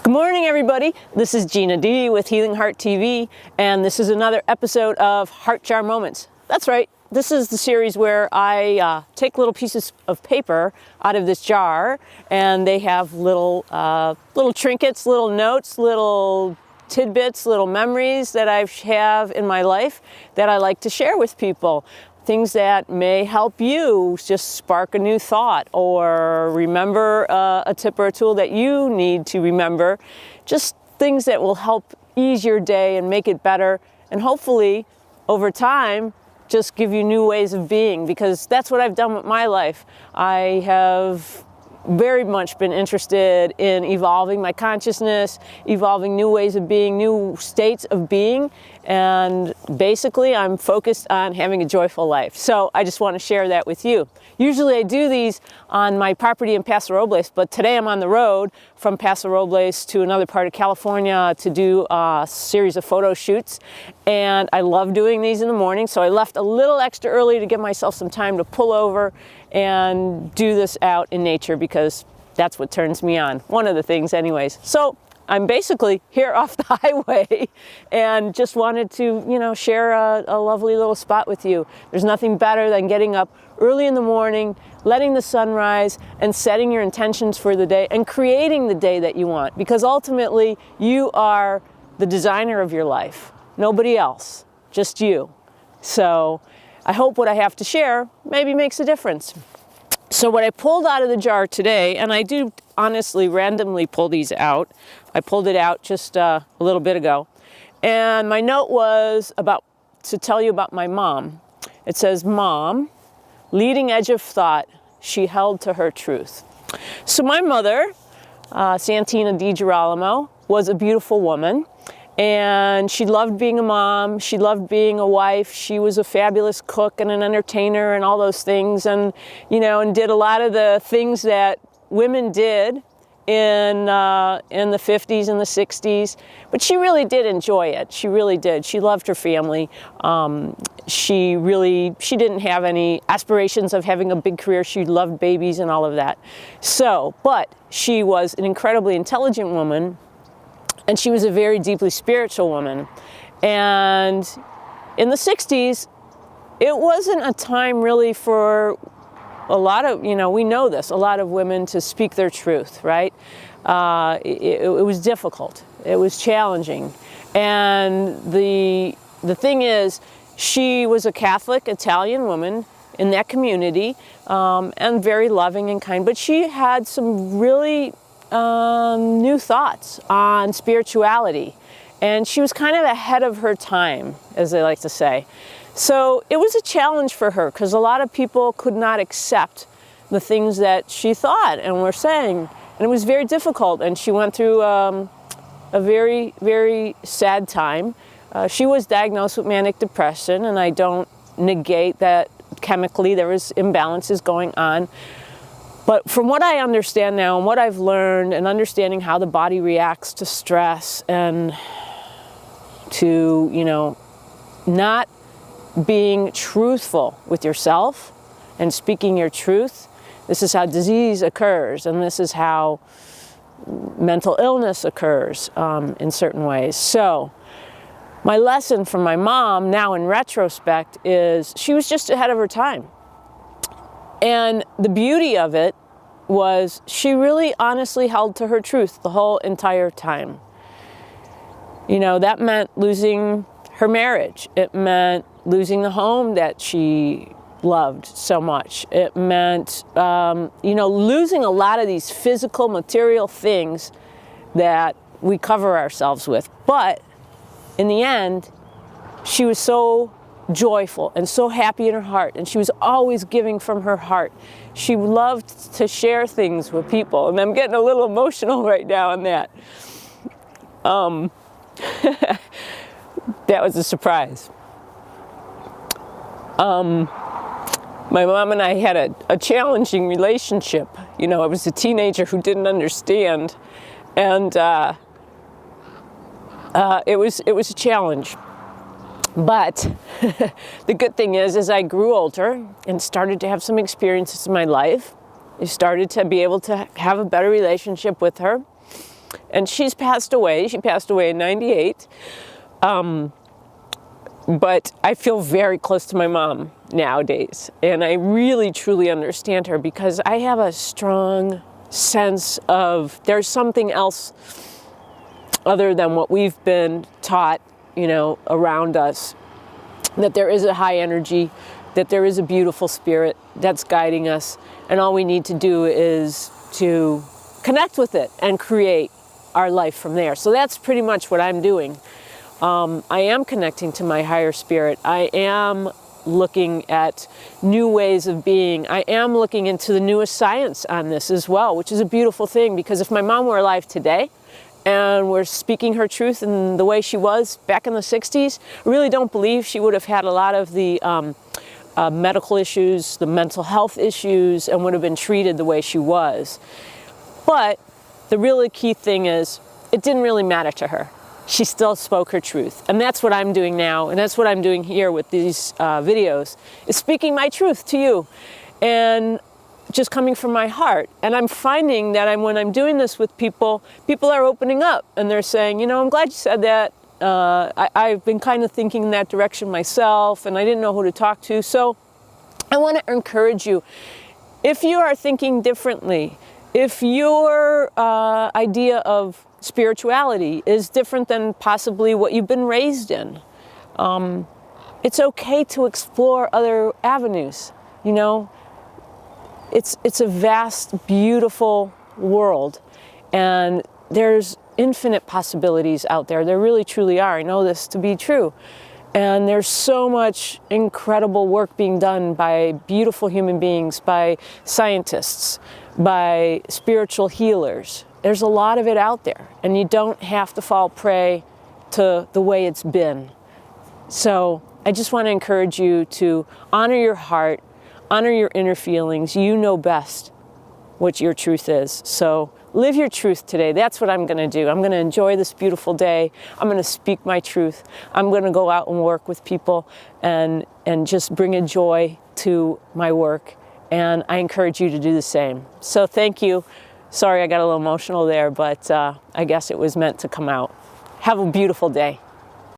Good morning, everybody. This is Gina D with Healing Heart TV, and this is another episode of Heart Jar Moments. That's right. This is the series where I take little pieces of paper out of this jar, and they have little trinkets, little notes, little tidbits, little memories that I have in my life that I like to share with people. Things that may help you just spark a new thought or remember a tip or a tool that you need to remember. Just things that will help ease your day and make it better, and hopefully over time just give you new ways of being, because that's what I've done with my life. I have very much been interested in evolving my consciousness, evolving new ways of being, new states of being, and basically I'm focused on having a joyful life. So I just want to share that with you. Usually I do these on my property in Paso Robles, but today I'm on the road from Paso Robles to another part of California to do a series of photo shoots, and I love doing these in the morning, so I left a little extra early to give myself some time to pull over and do this out in nature, because that's what turns me on. One of the things anyways. So I'm basically here off the highway and just wanted to, share a lovely little spot with you. There's nothing better than getting up early in the morning, letting the sun rise, and setting your intentions for the day and creating the day that you want, because ultimately you are the designer of your life. Nobody else, just you. So I hope what I have to share maybe makes a difference. So what I pulled out of the jar today, and I do honestly randomly pull these out. I pulled it out just a little bit ago. And my note was to tell you about my mom. It says, Mom, leading edge of thought, she held to her truth. So my mother, Gina DeGirolamo, was a beautiful woman. And she loved being a mom, she loved being a wife, she was a fabulous cook and an entertainer and all those things, and and did a lot of the things that women did in the 50s and the 60s, but she really did enjoy it. She really did. She loved her family. She didn't have any aspirations of having a big career. She loved babies and all of that. But she was an incredibly intelligent woman, and she was a very deeply spiritual woman. And in the 60s, it wasn't a time really for a lot of, we know this, a lot of women to speak their truth, right? It was difficult. It was challenging. And the thing is, she was a Catholic Italian woman in that community, and very loving and kind, but she had some really new thoughts on spirituality, and she was kind of ahead of her time, as they like to say. So it was a challenge for her, because a lot of people could not accept the things that she thought and were saying, and it was very difficult, and she went through a very, very sad time. She was diagnosed with manic depression, and I don't negate that chemically there was imbalances going on. But from what I understand now and what I've learned, and understanding how the body reacts to stress and to, not being truthful with yourself and speaking your truth, this is how disease occurs, and this is how mental illness occurs in certain ways. So my lesson from my mom now in retrospect is she was just ahead of her time. And the beauty of it was she really honestly held to her truth the whole entire time. That meant losing her marriage. It meant losing the home that she loved so much. It meant, losing a lot of these physical, material things that we cover ourselves with. But in the end, she was so joyful and so happy in her heart, and she was always giving from her heart. She loved to share things with people, and I'm getting a little emotional right now on that. That was a surprise. My mom and I had a challenging relationship. I was a teenager who didn't understand, and it was a challenge. But the good thing is, as I grew older and started to have some experiences in my life, I started to be able to have a better relationship with her. And she's passed away. She passed away in 98. But I feel very close to my mom nowadays. And I really, truly understand her because I have a strong sense of there's something else other than what we've been taught, around us. That there is a high energy, that there is a beautiful spirit that's guiding us. And all we need to do is to connect with it and create our life from there. So that's pretty much what I'm doing. I am connecting to my higher spirit. I am looking at new ways of being. I am looking into the newest science on this as well, which is a beautiful thing, because if my mom were alive today and were speaking her truth in the way she was back in the 60s, I really don't believe she would have had a lot of the medical issues, the mental health issues, and would have been treated the way she was. But the really key thing is, it didn't really matter to her. She still spoke her truth. And that's what I'm doing now, and that's what I'm doing here with these videos, is speaking my truth to you, and just coming from my heart. And I'm finding that when I'm doing this with people, people are opening up, and they're saying, I'm glad you said that. I've been kind of thinking in that direction myself, and I didn't know who to talk to. So I want to encourage you, if you are thinking differently, if your idea of spirituality is different than possibly what you've been raised in, it's okay to explore other avenues. It's a vast, beautiful world, and there's infinite possibilities out there. There really, truly are. I know this to be true. And there's so much incredible work being done by beautiful human beings, by scientists, by spiritual healers. There's a lot of it out there, and you don't have to fall prey to the way it's been. So I just want to encourage you to honor your heart, honor your inner feelings. You know best what your truth is. So live your truth today. That's what I'm going to do. I'm going to enjoy this beautiful day. I'm going to speak my truth. I'm going to go out and work with people and just bring a joy to my work. And I encourage you to do the same. So thank you. Sorry I got a little emotional there, but I guess it was meant to come out. Have a beautiful day.